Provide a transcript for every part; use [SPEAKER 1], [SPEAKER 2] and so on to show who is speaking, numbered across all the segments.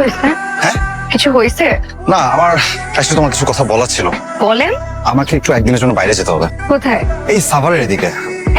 [SPEAKER 1] হয়েছে?
[SPEAKER 2] হ্যাঁ?
[SPEAKER 1] কিছু হয়েছে?
[SPEAKER 2] না, আমার আসলে তোমার কিছু কথা বলার ছিল।
[SPEAKER 1] বলেন।
[SPEAKER 2] আমাকে একটু একদিনের জন্য বাইরে যেতে হবে।
[SPEAKER 1] কোথায়?
[SPEAKER 2] এই সাভারের এদিকে।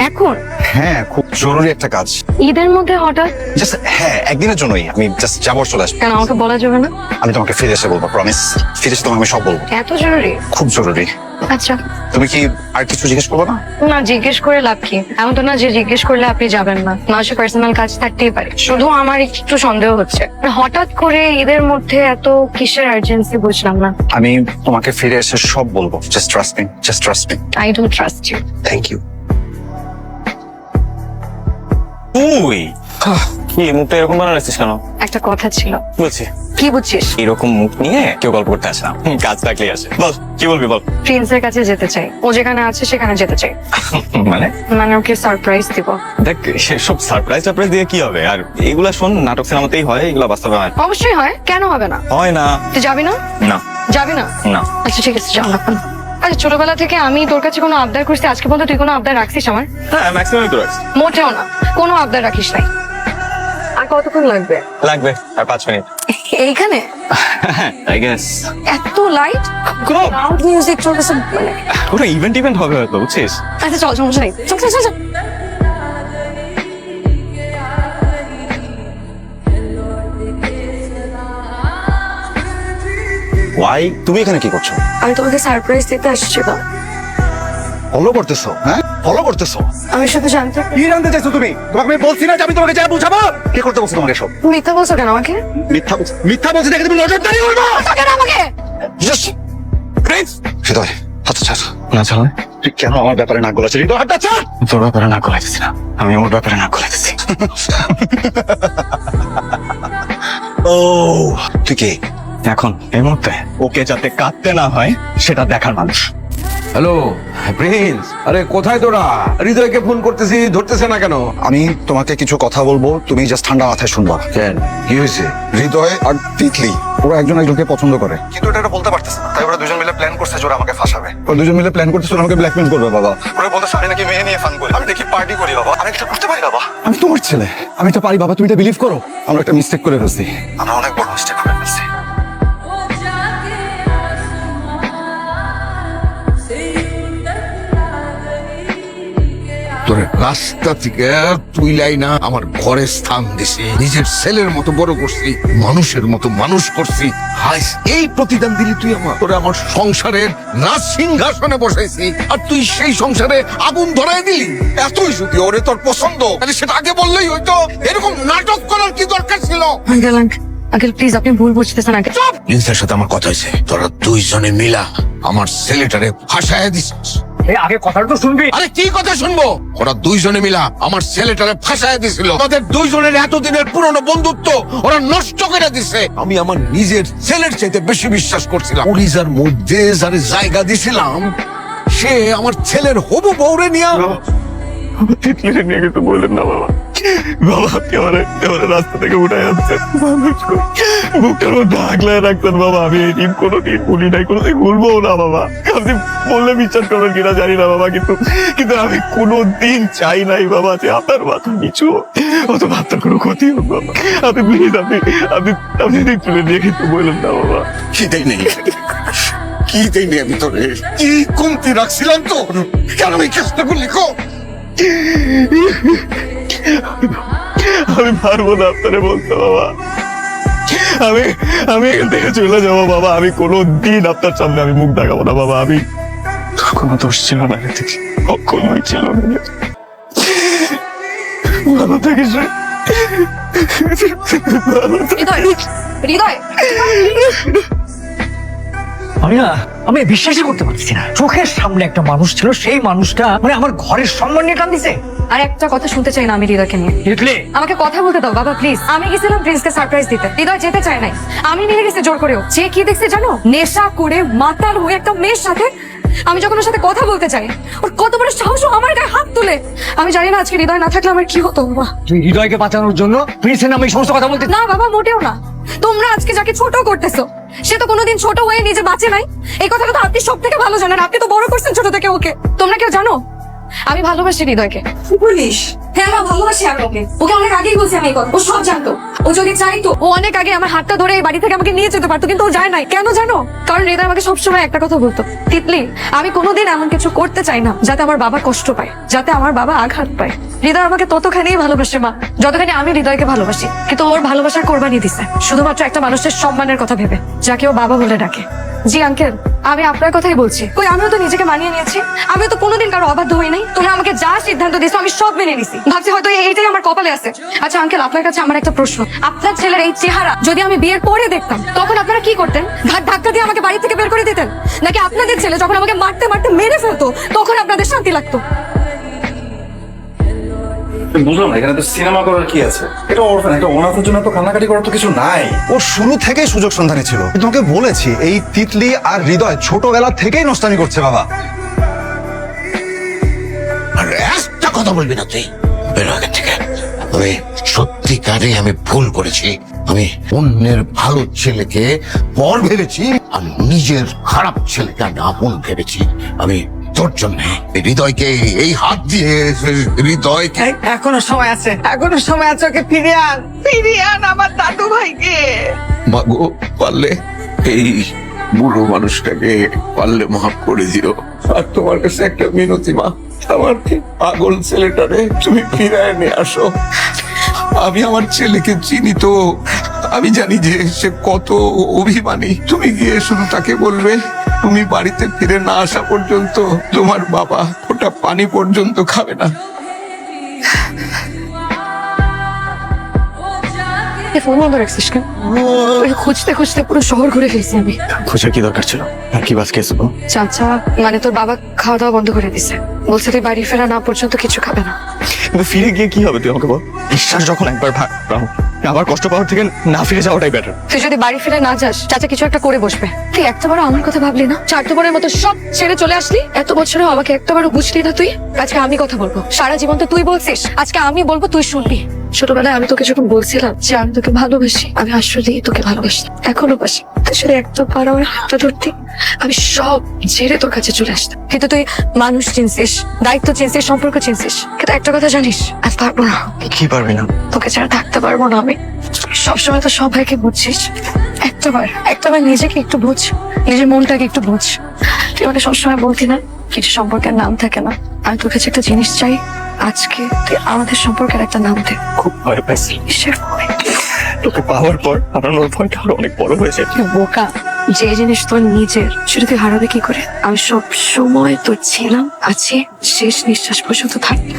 [SPEAKER 1] এখন?
[SPEAKER 2] হ্যাঁ, খুব জরুরি একটা কাজ।
[SPEAKER 1] ঈদের মধ্যে হঠাৎ?
[SPEAKER 2] জাস্ট হ্যাঁ, একদিনের জন্যই। আমি জাস্ট যাবো, চলে আসবো।
[SPEAKER 1] কেন আমাকে বলা যাবে না?
[SPEAKER 2] আমি তোমাকে ফিরে এসে বলবো, প্রমিস। ফিরে এসে তোমাকে আমি সব বলবো।
[SPEAKER 1] এত জরুরি?
[SPEAKER 2] খুব জরুরি।
[SPEAKER 1] আচ্ছা।
[SPEAKER 2] তুমি কি আর কিছু জিজ্ঞেস করবো না?
[SPEAKER 1] না, জিজ্ঞেস করে লাভ কি? এমন তো না যে জিজ্ঞেস করলে আপনি যাবেন না। মানুষের পার্সোনাল কাজ থাকতেই পারে। শুধু আমার একটু সন্দেহ হচ্ছে, হঠাৎ করে ঈদের মধ্যে এত কিসের আর্জেন্সি বুঝলাম না।
[SPEAKER 2] আমি তোমাকে ফিরে এসে সব বলবো। Just trust me, just trust me.
[SPEAKER 1] I don't trust you.
[SPEAKER 2] Thank you.
[SPEAKER 3] তুই কি মুখটা এরকম বানা রাখছিস কেন?
[SPEAKER 1] একটা কথা ছিল।
[SPEAKER 3] বলছি
[SPEAKER 1] কি বুঝছিস?
[SPEAKER 3] এরকম মুখ নিয়ে কেউ গল্প করতে আসে না, কাজ থাকলেই আসে। বল কি বলবি বল।
[SPEAKER 1] প্রিন্সের কাছে যেতে চাই, ও যেখানে আছে সেখানে যেতে চাই।
[SPEAKER 3] মানে
[SPEAKER 1] মানে ওকে সারপ্রাইজ দিব।
[SPEAKER 3] দেখ, সেসব সারপ্রাইজ টারপ্রাইজ দিয়ে কি হবে? আর এগুলা শোন, নাটক সিনেমাতেই হয়, এগুলা বাস্তবে হয় না।
[SPEAKER 1] অবশ্যই হয়, কেন হবে না?
[SPEAKER 3] হয় না।
[SPEAKER 1] তুই যাবি না?
[SPEAKER 3] না
[SPEAKER 1] যাবি না?
[SPEAKER 3] না।
[SPEAKER 1] আচ্ছা ঠিক আছে, যাও না। আচ্ছা, ছোটবেলা থেকে আমি তোর কাছে কোনো আবদার করছি, আজকে পর্যন্ত তুই কোনো আবদার রাখছিস আমার?
[SPEAKER 3] হ্যাঁ, ম্যাক্সিমাম তো রাখছি।
[SPEAKER 1] মোটেও না, কোনো আবদার রাখিস নাই। আর কতক্ষণ লাগবে?
[SPEAKER 3] লাগবে আর 5 মিনিট।
[SPEAKER 1] এইখানে
[SPEAKER 3] আই গেস
[SPEAKER 1] এত লাইট,
[SPEAKER 3] কোনো
[SPEAKER 1] লাউড মিউজিক চলতেছে, মানে
[SPEAKER 3] কোনো ইভেন্ট হবে হয়তো, বুঝছিস?
[SPEAKER 1] আচ্ছা চল, সমস্যা নেই, চল চল চল চল।
[SPEAKER 2] ওয়াই, তুমি এখানে কি করছো?
[SPEAKER 1] আমি তোমাকে সারপ্রাইজ দিতে আসছিলাম।
[SPEAKER 2] ফলো করতেছো? হ্যাঁ, ফলো করতেছো?
[SPEAKER 1] আমি শুধু জানতে
[SPEAKER 2] কি জানতে চাইছো তুমি? তোমাকে আমি বলছি না যে আমি তোমাকে যা বুঝাবো? কে করতে বলছো তোমাকে সব?
[SPEAKER 1] মিথ্যা বলছো কেন আমাকে?
[SPEAKER 2] মিথ্যা বলছি দেখে তুমি নজরদারি করবে
[SPEAKER 1] কেন আমাকে?
[SPEAKER 2] জাস্ট প্লিজ হৃদয়, হাত ছাড়।
[SPEAKER 3] না চল,
[SPEAKER 2] তুই কেন আমার ব্যাপারে নাক গলাচ্ছিস? হৃদয়, হাতটা ছাড়।
[SPEAKER 3] তোর ব্যাপারে না গলাইতেছি না, আমি ওর ব্যাপারে না গলাইতেছি।
[SPEAKER 2] ও, তুই কে?
[SPEAKER 3] এখন এই মুহূর্তে ওকে যাতে কাঁদতে না হয় সেটা দেখার মানুষ।
[SPEAKER 4] হ্যালো প্রিন্স, আরে কোথায় তোরা? হৃদয়কে ফোন করতেছি, ধরতেছে না কেন?
[SPEAKER 2] আমি তোমাকে কিছু কথা বলবো, তুমি জাস্ট ঠান্ডা মাথায় শুনবা।
[SPEAKER 4] কেন, কি হয়েছে?
[SPEAKER 2] হৃদয় আর তিতলি ওরা একজন একজনকে পছন্দ করে, কিন্তু এটা বলতে পারতেছে না। তাই ওরা দুজন মিলে প্ল্যান করছে যে ওরা আমাকে ফাঁসাবে। ওরা দুজন মিলে প্ল্যান করতেছে ওরা আমাকে ব্ল্যাকমেল করবে বাবা। ওরা বলতেছে আমি নাকি মেয়ে নিয়ে ফান করি, আমি দেখি পার্টি করি বাবা। আমি একটা করতে পারি বাবা, আমি তোমার ছেলে, আমি এটা পারি বাবা, তুমি এটা বিলিভ করো। আমরা একটা মিস্টেক করে ফেলছি, আমরা অনেক বড় মিস্টেক করে ফেলছি।
[SPEAKER 4] তোর রাস্তা থেকে তুইলাই না আমার ঘরে স্থান দিছি, নিজের ছেলের মতো বড় করছি, মানুষের মতো মানুষ করছি। হাস এই প্রতিদান দিলি তুই আমার? তোরে আমার সংসারের রাজ সিংহাসনে বসাইছি, আর তুই সেই সংসারে আগুন ধরাই দিলি। এতই যদি ওরে তোর পছন্দ, তাহলে সেটা আগে বললেই হইতো। এরকম নাটক করার কি দরকার ছিল?
[SPEAKER 1] আঙ্কেল আঙ্কেল প্লিজ, আপনি ভুল বুঝতেছেন আঙ্কেল।
[SPEAKER 4] প্রিন্সের সাথে আমার কথা হয়েছে, তোরা দুইজনে মিলা আমার ছেলেটারে ফাঁসায় দিছিস।
[SPEAKER 5] আগে কথাটা তো শুনবি।
[SPEAKER 4] আরে কি কথা শুনবো? ওরা দুইজনে মিলা আমার ছেলেটারে ফাঁসায় দিছিল। আমাদের দুইজনের এতদিনের পুরনো বন্ধুত্ব ওরা নষ্ট করে দিছে। আমি আমার নিজের ছেলের চাইতে বেশি বিশ্বাস করছিলাম। কলিজার মধ্যে যারে জায়গা দিছিলাম, সে আমার ছেলের হবু বউরে নিয়ে
[SPEAKER 3] তিতলিরে নিয়ে কিছু বললেন না বাবা। বাবা আপনি আমার রাস্তা থেকে উঠাই আনছেন, বুকটার মধ্যে আগলায় রাখতেন বাবা। আমি এই দিন কোনোদিন ভুলি নাই, কোনোদিন ভুলবো না বাবা। আপনি বললে বিশ্বাস করবেন কিনা জানি না বাবা, কিন্তু আমি কোনোদিন চাই নাই বাবা যে আপনার মাথা নিচু অত ভাবটার কোনো ক্ষতি হোক বাবা। আপনি প্লিজ আপনি তিতলিরে নিয়ে কিছু বললেন না বাবা।
[SPEAKER 4] কি দেই নেই, কি দেই নেই আমি তোরে? কি কমতি রাখছিলাম তো? কেন এই চেষ্টা করলি?
[SPEAKER 3] আমি পারবো না আপনারে বলতে বাবা। আমি এখান থেকে চলে যাবো বাবা। আমি কোনোদিন আপনার সামনে আমি মুখ দেখাবো না বাবা। আমি কোনো দোষ ছিল না, কখনোই ছিল না। ভালো থাকিস রে।
[SPEAKER 1] হৃদয়, হৃদয়,
[SPEAKER 5] আমি বিশ্বাসই করতে পারছি না, চোখের সামনে একটা মানুষ ছিল, সেই মানুষটা মানে আমার ঘরের সম্মান নিয়ে টান দিছে।
[SPEAKER 1] আর একটা কথা শুনতে চাই না আমি হৃদয়কে নিয়ে।
[SPEAKER 5] দেখলে
[SPEAKER 1] আমাকে কথা বলতে দাও বাবা প্লিজ। আমি গেছিলাম প্রিন্সকে সারপ্রাইজ দিতে, হৃদয় যেতে চায় নাই, আমি নিয়ে গেছি জোর করেও। সে কি দেখছে জানো? নেশা করে মাতাল হয়ে একটা মেয়ের সাথে। আমি যখন ওর সাথে কথা বলতে চাই, ওর কত বড় সাহস, ও আমার গায়ে হাত তোলে। আমি জানি না আজকে হৃদয় না থাকলে আমার কি হতো বাবা।
[SPEAKER 5] তুই হৃদয়কে বাঁচানোর জন্য প্রিন্সের নামে এই সমস্ত কথা বলতে?
[SPEAKER 1] না বাবা, মোটেও না। তোমরা আজকে যাকে ছোট করতেছো, সে তো কোনোদিন ছোট হয়ে নিজে বাঁচে নাই। এই কথাটা তো আপনি সব থেকে ভালো জানেন, আপনি তো বড় করছেন ছোট থেকে ওকে। তোমরা কেউ জানো আমি ভালোবাসি হৃদয়কে। কি বলিস? হ্যাঁ, আমি ভালোবাসি আর ওকে অনেক আগেই বলছি আমি এই কথা। ও সব জানতো, ও যদি চাইতো ও অনেক আগে আমার হাতটা ধরে এই বাড়ি থেকে আমাকে নিয়ে যেতে পারতো, কিন্তু ও যায় নাই। কেন জানো? কারণ হৃদয় আমাকে সবসময় একটা কথা বলতো, তিতলি আমি কোনোদিন এমন কিছু করতে চাই না যাতে আমার বাবা কষ্ট পায়, যাতে আমার বাবা আঘাত পায়। হৃদয় আমাকে ততখানিই ভালোবাসে মা, যতখানি আমি হৃদয়কে ভালোবাসি। কিন্তু ওর ভালোবাসার কোরবানি দিছে শুধুমাত্র একটা মানুষের সম্মানের কথা ভেবে, যাকে ও বাবা বলে ডাকে। জি আঙ্কেল, আমি আপনার কথাই বলছি। কই আমিও তো নিজেকে মানিয়ে নিয়েছি, আমিও তো কোনোদিন কারো অবাধ্য হই নাই। তোমরা আমাকে যা সিদ্ধান্ত দিয়েছো আমি সব মেনে নিছি, ভাবছি হয়তো এইটাই আমার কপালে আছে। আচ্ছা আঙ্কেল, আপনার কাছে আমার একটা প্রশ্ন, আপনার ছেলের এই চেহারা যদি আমি বিয়ের পরে দেখতাম তখন আপনারা কি করতেন? ঘাট ধাক্কা দিয়ে আমাকে বাড়ি থেকে বের করে দিতেন, নাকি আপনাদের ছেলে যখন আমাকে মারতে মারতে মেরে ফেলতো তখন আপনাদের শান্তি লাগতো?
[SPEAKER 6] বুঝলাম না, এখানে তো সিনেমা করার কি আছে? এটা অরফান, এটা অনাথের জন্য তো কান্নাকাটি করার তো কিছু নাই।
[SPEAKER 2] ও শুরু থেকেই সুযোগ সন্ধানী ছিল। তোমাকে বলেছি এই তিতলি আর হৃদয় ছোটবেলা থেকেই নষ্টামি করছে বাবা।
[SPEAKER 4] আর একটা কথা বলবি না তুই, বেরো এখান থেকে। আমি সত্যিকারে আমি ভুল করেছি। আমি অন্যের ভালো ছেলেকে পর ভেবেছি আর নিজের খারাপ ছেলেকে আমি আপন ভেবেছি। আমি তোর জন্য হৃদয়কে এই হাত দিয়ে হৃদয়কে
[SPEAKER 5] এখনো সময় আছে, এখনো সময় আছে, ওকে ফিরিয়ে আন আমার দাদু ভাইকে।
[SPEAKER 4] মাগো, পারলে এই বুড়ো মানুষটাকে পারলে মাফ করে দিও। আর তোমার কাছে একটা মিনতি মা, আমার পাগল ছেলেটারে তুমি ফিরায় নিয়ে আসো। আমি আমার ছেলেকে চিনি তো, আমি জানি যে সে কত অভিমানী। তুমি গিয়ে শুধু তাকে বলবে তুমি বাড়িতে ফিরে না আসা পর্যন্ত তোমার বাবা ওটা পানি পর্যন্ত খাবে না।
[SPEAKER 1] ফোন বন্ধ রাখছিস কেন? খুঁজতে খুঁজতে পুরো শহর ঘুরে ফেলছি আমি।
[SPEAKER 3] খোঁজার কি দরকার ছিল? আর কি বাস খেয়েছো?
[SPEAKER 1] চাচা মানে তোর বাবা খাওয়া দাওয়া বন্ধ করে দিছে, বলছে তুই বাড়ি ফেরা না পর্যন্ত কিছু খাবে না।
[SPEAKER 3] কিন্তু ফিরে গিয়ে কি হবে তুই আমাকে বল? বিশ্বাস যখন একবার ভাঙ, আবার কষ্ট পাওয়ার থেকে না ফিরে যাওয়াটাই বেটার।
[SPEAKER 1] তুই যদি বাড়ি ফিরে না যাস চাচা কিছু একটা করে বসবে। তুই একটাবারও আমার কথা ভাবলি না? চারটবারের মতো সব ছেড়ে চলে আসলি, এত বছরেও আমাকে একটাবারও বুঝলি না তুই। আজকে আমি কথা বলবো, সারা জীবন তো তুই বলছিস, আজকে আমি বলবো তুই শুনবি। ছোটবেলায় আমি তোকে যখন বলছিলাম যে আমি তোকে ভালোবাসি, আমি আসলেই তোকে ভালোবাসি, এখনো বাসি। তুই শুধু একটা বার আমার হাতটা ধরতি, আমি সব ছেড়ে তোর কাছে চলে আসতাম। কিন্তু তুই মানুষ চিনছিস, দায়িত্ব চিনছিস, সম্পর্ক চিনছিস, কিন্তু একটা কথা জানিস, আজ পারবো না।
[SPEAKER 3] কি পারবি না?
[SPEAKER 1] তোকে ছাড়া থাকতে পারবো না আমি। সবসময় তো সবাইকে বুঝছিস, একটাবার নিজেকে একটু বুঝ, নিজের মনটাকে একটু বুঝ। তুই মানে সবসময় বলতি না কিছু সম্পর্কের নাম থাকে না, আমি তোর কাছে একটা জিনিস চাই, আজকে তুই আমাদের সম্পর্কের একটা নাম দে।
[SPEAKER 3] খুব ভয় পাইছি
[SPEAKER 1] কিসের ভয়?
[SPEAKER 3] তোকে পাওয়ার পর হারানোর ভয়টা আরো অনেক বড় হয়েছে।
[SPEAKER 1] বোকা, যে জিনিস তোর নিজের সেটা তুই হারাবে কি করে? আমি সব সময় তোর ছিলাম, আছি, শেষ নিঃশ্বাস পর্যন্ত থাকবো।